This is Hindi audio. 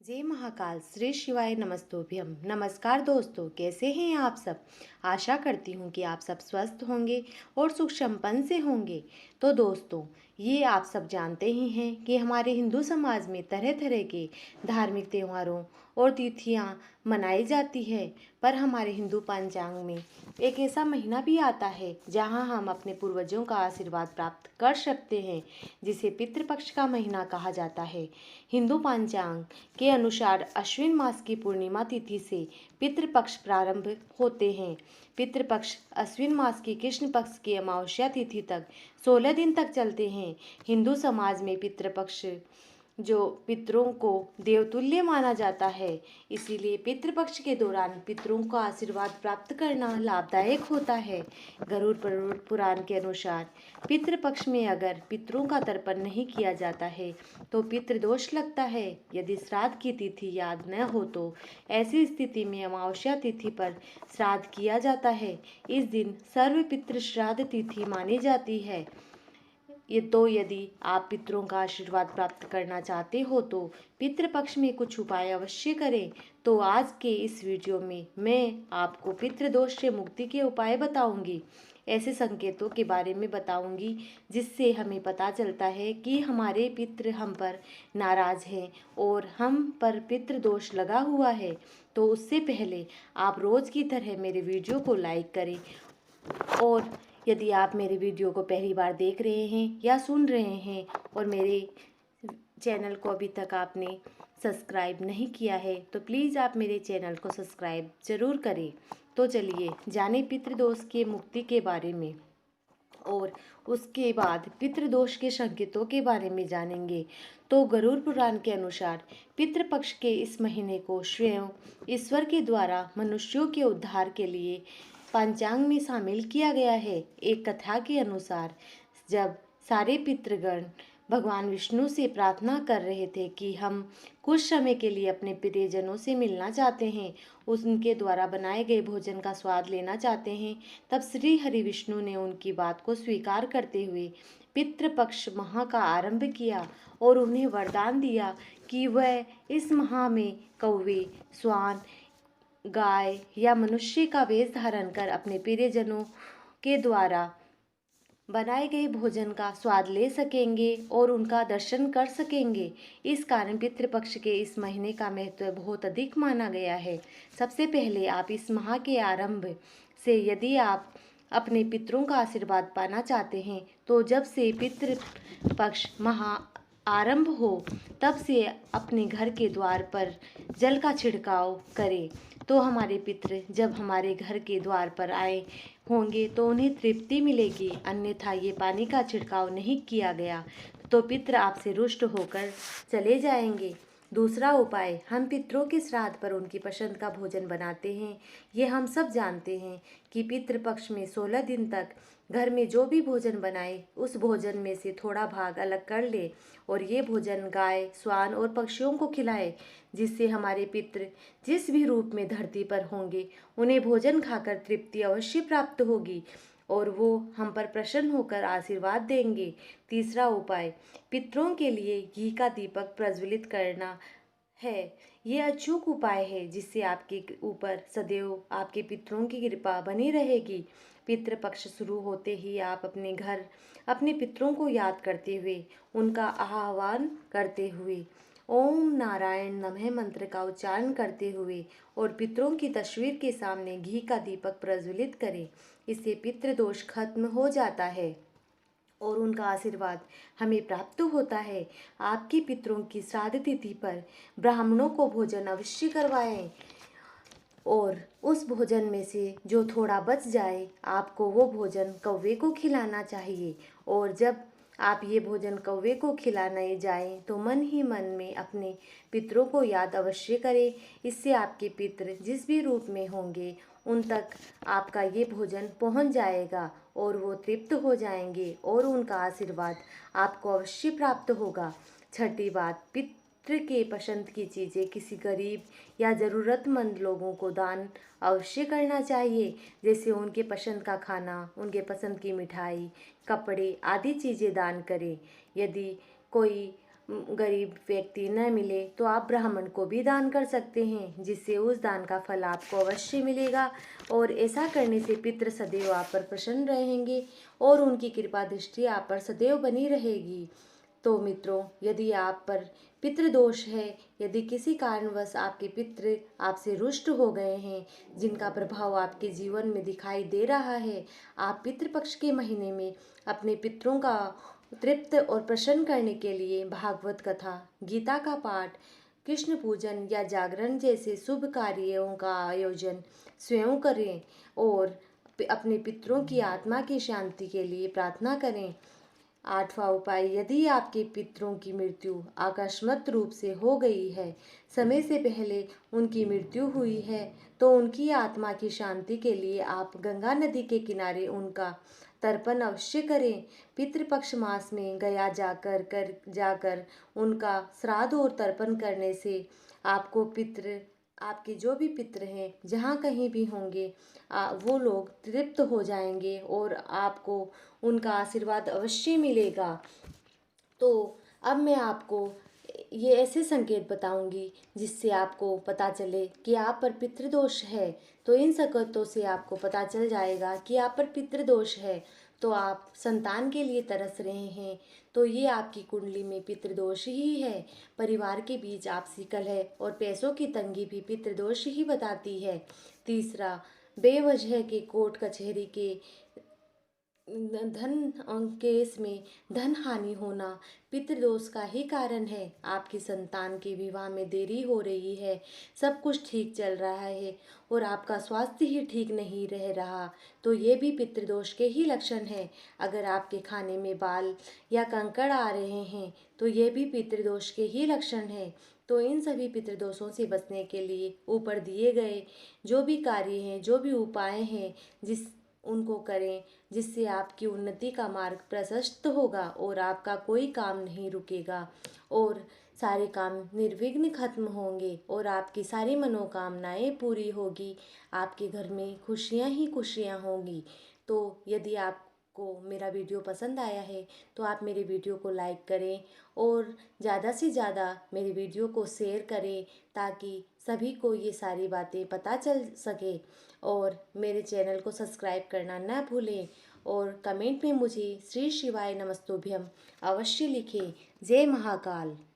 जय महाकाल, श्री शिवाय नमस्तोभ्यम। नमस्कार दोस्तों, कैसे हैं आप सब। आशा करती हूँ कि आप सब स्वस्थ होंगे और सुख संपन्न से होंगे। तो दोस्तों, ये आप सब जानते ही हैं कि हमारे हिंदू समाज में तरह तरह के धार्मिक त्योहारों और तिथियाँ मनाई जाती है। पर हमारे हिंदू पंचांग में एक ऐसा महीना भी आता है जहाँ हम अपने पूर्वजों का आशीर्वाद प्राप्त कर सकते हैं, जिसे पितृपक्ष का महीना कहा जाता है। हिंदू पंचांग के अनुसार अश्विन मास की पूर्णिमा तिथि से पितृपक्ष प्रारंभ होते हैं। पितृपक्ष अश्विन मास की कृष्ण पक्ष की अमावस्या तिथि तक 16 दिन तक चलते हैं। हिंदू समाज में पितृपक्ष जो पितरों को देवतुल्य माना जाता है, इसीलिए पितृपक्ष के दौरान पितरों का आशीर्वाद प्राप्त करना लाभदायक होता है। गरुड़ पुराण के अनुसार पितृपक्ष में अगर पितरों का तर्पण नहीं किया जाता है तो पितृदोष लगता है। यदि श्राद्ध की तिथि याद न हो तो ऐसी स्थिति में अमावस्या तिथि पर श्राद्ध किया जाता है। इस दिन सर्व पितृ श्राद्ध तिथि मानी जाती है। यदि आप पितरों का आशीर्वाद प्राप्त करना चाहते हो तो पितृपक्ष में कुछ उपाय अवश्य करें। तो आज के इस वीडियो में मैं आपको पितृदोष से मुक्ति के उपाय बताऊंगी। ऐसे संकेतों के बारे में बताऊंगी जिससे हमें पता चलता है कि हमारे पितृ हम पर नाराज हैं और हम पर पितृदोष लगा हुआ है। तो उससे पहले आप रोज की तरह मेरे वीडियो को लाइक करें, और यदि आप मेरे वीडियो को पहली बार देख रहे हैं या सुन रहे हैं और मेरे चैनल को अभी तक आपने सब्सक्राइब नहीं किया है तो प्लीज़ आप मेरे चैनल को सब्सक्राइब ज़रूर करें। तो चलिए जाने पितृदोष के मुक्ति के बारे में, और उसके बाद पितृदोष के संकेतों के बारे में जानेंगे। तो गरुड़ पुराण के अनुसार पितृपक्ष के इस महीने को स्वयं ईश्वर के द्वारा मनुष्यों के उद्धार के लिए पंचांग में शामिल किया गया है। एक कथा के अनुसार जब सारे पितृगण भगवान विष्णु से प्रार्थना कर रहे थे कि हम कुछ समय के लिए अपने प्रियजनों से मिलना चाहते हैं, उनके द्वारा बनाए गए भोजन का स्वाद लेना चाहते हैं, तब श्री हरि विष्णु ने उनकी बात को स्वीकार करते हुए पितृपक्ष माह का आरंभ किया और उन्हें वरदान दिया कि वह इस माह में कौवे, स्वान, गाय या मनुष्य का वेश धारण कर अपने प्रियजनों के द्वारा बनाए गए भोजन का स्वाद ले सकेंगे और उनका दर्शन कर सकेंगे। इस कारण पितृपक्ष के इस महीने का महत्व बहुत अधिक माना गया है। सबसे पहले आप इस माह के आरंभ से यदि आप अपने पितरों का आशीर्वाद पाना चाहते हैं तो जब से पितृपक्ष माह आरंभ हो तब से अपने घर के द्वार पर जल का छिड़काव करें। तो हमारे पितृ जब हमारे घर के द्वार पर आए होंगे तो उन्हें तृप्ति मिलेगी, अन्यथा ये पानी का छिड़काव नहीं किया गया तो पितृ आपसे रुष्ट होकर चले जाएंगे। दूसरा उपाय, हम पितरों के श्राद्ध पर उनकी पसंद का भोजन बनाते हैं। ये हम सब जानते हैं कि पितृपक्ष में 16 दिन तक घर में जो भी भोजन बनाए उस भोजन में से थोड़ा भाग अलग कर ले और ये भोजन गाय, स्वान और पक्षियों को खिलाए, जिससे हमारे पितृ जिस भी रूप में धरती पर होंगे उन्हें भोजन खाकर तृप्ति अवश्य प्राप्त होगी और वो हम पर प्रसन्न होकर आशीर्वाद देंगे। तीसरा उपाय, पितरों के लिए घी का दीपक प्रज्वलित करना है। ये अचूक उपाय है जिससे आपके ऊपर सदैव आपके पितरों की कृपा बनी रहेगी। पितृपक्ष शुरू होते ही आप अपने घर अपने पितरों को याद करते हुए उनका आह्वान करते हुए ओम नारायण नमः मंत्र का उच्चारण करते हुए और पितरों की तस्वीर के सामने घी का दीपक प्रज्वलित करें। इससे पितृदोष खत्म हो जाता है और उनका आशीर्वाद हमें प्राप्त होता है। आपके पितरों की श्राद्ध तिथि पर ब्राह्मणों को भोजन अवश्य करवाएं और उस भोजन में से जो थोड़ा बच जाए आपको वो भोजन कौवे को खिलाना चाहिए। और जब आप ये भोजन कौवे को खिलाने जाएं तो मन ही मन में अपने पितरों को याद अवश्य करें। इससे आपके पितृ जिस भी रूप में होंगे उन तक आपका ये भोजन पहुंच जाएगा और वो तृप्त हो जाएंगे और उनका आशीर्वाद आपको अवश्य प्राप्त होगा। छठी बात, पितृ के पसंद की चीज़ें किसी गरीब या ज़रूरतमंद लोगों को दान अवश्य करना चाहिए। जैसे उनके पसंद का खाना, उनके पसंद की मिठाई, कपड़े आदि चीज़ें दान करें। यदि कोई गरीब व्यक्ति न मिले तो आप ब्राह्मण को भी दान कर सकते हैं, जिससे उस दान का फल आपको अवश्य मिलेगा। और ऐसा करने से पितृ सदैव आप पर प्रसन्न रहेंगे और उनकी कृपा दृष्टि आप पर सदैव बनी रहेगी। तो मित्रों, यदि आप पर पितृदोष है, यदि किसी कारणवश आपके पितृ आपसे रुष्ट हो गए हैं, जिनका प्रभाव आपके जीवन में दिखाई दे रहा है, आप पितृपक्ष के महीने में अपने पितरों का तृप्त और प्रसन्न करने के लिए भागवत कथा, गीता का पाठ, कृष्ण पूजन या जागरण जैसे शुभ कार्यों का आयोजन स्वयं करें और अपने पितरों की आत्मा की शांति के लिए प्रार्थना करें। 8वां उपाय, यदि आपके पितरों की मृत्यु आकस्मिक रूप से हो गई है, समय से पहले उनकी मृत्यु हुई है, तो उनकी आत्मा की शांति के लिए आप गंगा नदी के किनारे उनका तर्पण अवश्य करें। पितृपक्ष मास में गया जाकर उनका श्राद्ध और तर्पण करने से आपको आपके जो भी पितृ हैं, जहाँ कहीं भी होंगे, वो लोग तृप्त हो जाएंगे और आपको उनका आशीर्वाद अवश्य मिलेगा। तो अब मैं आपको ये ऐसे संकेत बताऊंगी जिससे आपको पता चले कि आप पर पितृदोष है। तो इन संकेतों से आपको पता चल जाएगा कि आप पर पितृदोष है, तो आप संतान के लिए तरस रहे हैं, तो ये आपकी कुंडली में पितृदोष ही है। परिवार के बीच आपसी कलह और पैसों की तंगी भी पितृदोष ही बताती है। तीसरा, बेवजह के कोर्ट कचहरी के केस में धन हानि होना पितृदोष का ही कारण है। आपकी संतान के विवाह में देरी हो रही है, सब कुछ ठीक चल रहा है और आपका स्वास्थ्य ही ठीक नहीं रह रहा, तो ये भी पितृदोष के ही लक्षण है। अगर आपके खाने में बाल या कंकड़ आ रहे हैं, तो ये भी पितृदोष के ही लक्षण है। तो इन सभी पितृदोषों से बचने के लिए ऊपर दिए गए जो भी कार्य हैं, जो भी उपाय हैं, उनको करें, जिससे आपकी उन्नति का मार्ग प्रशस्त होगा और आपका कोई काम नहीं रुकेगा और सारे काम निर्विघ्न खत्म होंगे और आपकी सारी मनोकामनाएं पूरी होगी। आपके घर में खुशियां ही खुशियां होंगी। तो यदि आपको मेरा वीडियो पसंद आया है तो आप मेरे वीडियो को लाइक करें और ज़्यादा से ज़्यादा मेरे वीडियो को शेयर करें, ताकि सभी को ये सारी बातें पता चल सके। और मेरे चैनल को सब्सक्राइब करना न भूलें और कमेंट में मुझे श्री शिवाय नमस्तुभ्यम अवश्य लिखें। जय महाकाल।